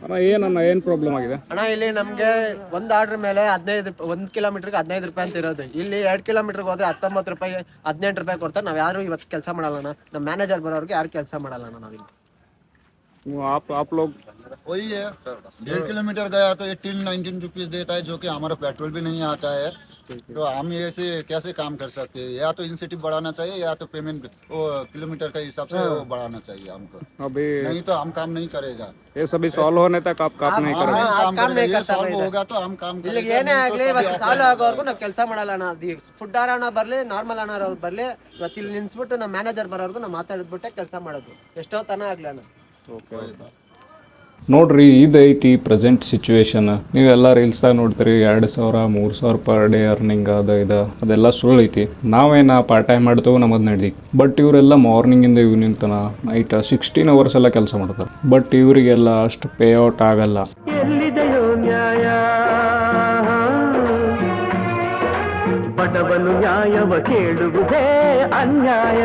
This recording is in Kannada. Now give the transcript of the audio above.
ಅಣ್ಣ ಏನು ಪ್ರಾಬ್ಲಮ್ ಆಗಿದೆ ಅಣ್ಣ ಇಲ್ಲಿ ನಮಗೆ ಒಂದು ಆರ್ಡರ್ ಮೇಲೆ 15 1 ಕಿಲೋಮೀಟರ್ಗೆ 15 ರೂಪಾಯಿ ಅಂತ ಇರೋದು. ಇಲ್ಲಿ 2 ಕಿಲೋಮೀಟರ್ಗೆ ಹೋದ್ರೆ 19 ರೂಪಾಯಿ 18 ರೂಪಾಯಿ ಕೊಡ್ತಾರೆ. ನಾವು ಯಾರು ಇವತ್ತು ಕೆಲಸ ಮಾಡಲ್ಲ ಅಣ್ಣ. ನಮ್ಮ ಮ್ಯಾನೇಜರ್ ಬರೋರಿಗೆ ಯಾರು ಕೆಲಸ ಮಾಡಲ್ಲ ಅಣ್ಣ ನಾವಿಲ್ಲಿ. आप लोग वही है 1.5 किलोमीटर गया तो 18-19 रुपीज देता है, जो कि हमारा पेट्रोल भी नहीं आता है। तो हम ऐसे कैसे काम कर सकते हैं? या तो इंसेंटिव बढ़ाना चाहिए या तो पेमेंट वो किलोमीटर के हिसाब से वो बढ़ाना चाहिए हमको, अभी नहीं तो हम काम नहीं करेगा। ये सभी सॉल्व होने तक आप काम नहीं करोगे? काम नहीं ये सॉल्व होगा तो हम काम ಇಲ್ಲಿ करेंगे। ಏನೇ ಆಗಲಿ ಇವತ್ತು ಸಾಲ ಆಗೋವರೆಗೂ ನಾವು ಕೆಲಸ ಮಾಡಲ್ಲ ಅಣ್ಣ. ಫುಡ್ ಅಣ್ಣ ಬರಲಿ, ನಾರ್ಮಲ್ ಅಣ್ಣ ಅವ್ರು ಬರಲಿ, ಇವತ್ತು ಇಲ್ಲಿ ನಿನ್ಸ್ಬಿಟ್ಟು ನಮ್ಮ ಮ್ಯಾನೇಜರ್ ಬರೋವರೆಗೂ ನಾವು ಮಾತಾಡ್ಬಿಟ್ಟೆ ಕೆಲಸ ಮಾಡೋದು, ಎಷ್ಟೋ ತನ ಆಗಲಿ ಅಣ್ಣ. ನೋಡ್ರಿ ಇದೈತಿ ಪ್ರೆಸೆಂಟ್ ಸಿಚುವೇಶನ್. ನೀವೆಲ್ಲ ರೀಲ್ಸ್ದಾಗ ನೋಡ್ತೀರಿ 2,000 3,000 ಪರ್ ಡೇ ಅರ್ನಿಂಗ್ ಅದೆಲ್ಲ ಸುಳ್ಳು ಐತಿ. ನಾವೇನ ಪಾರ್ಟ್ ಟೈಮ್ ಮಾಡ್ತೇವೆ ನಮ್ಮದು ನಡಿ. ಬಟ್ ಇವರೆಲ್ಲ ಮಾರ್ನಿಂಗಿಂದ ಈವ್ನಿಂಗ್ ತನ ನೈಟ್ 16 ಅವರ್ಸ್ ಎಲ್ಲ ಕೆಲಸ ಮಾಡ್ತಾರೆ. ಬಟ್ ಇವರಿಗೆಲ್ಲ ಅಷ್ಟು ಪೇ ಔಟ್ ಆಗಲ್ಲ. ಬಡವನು ನ್ಯಾಯವ ಕೇಳುವುದೇ ಅನ್ಯಾಯ.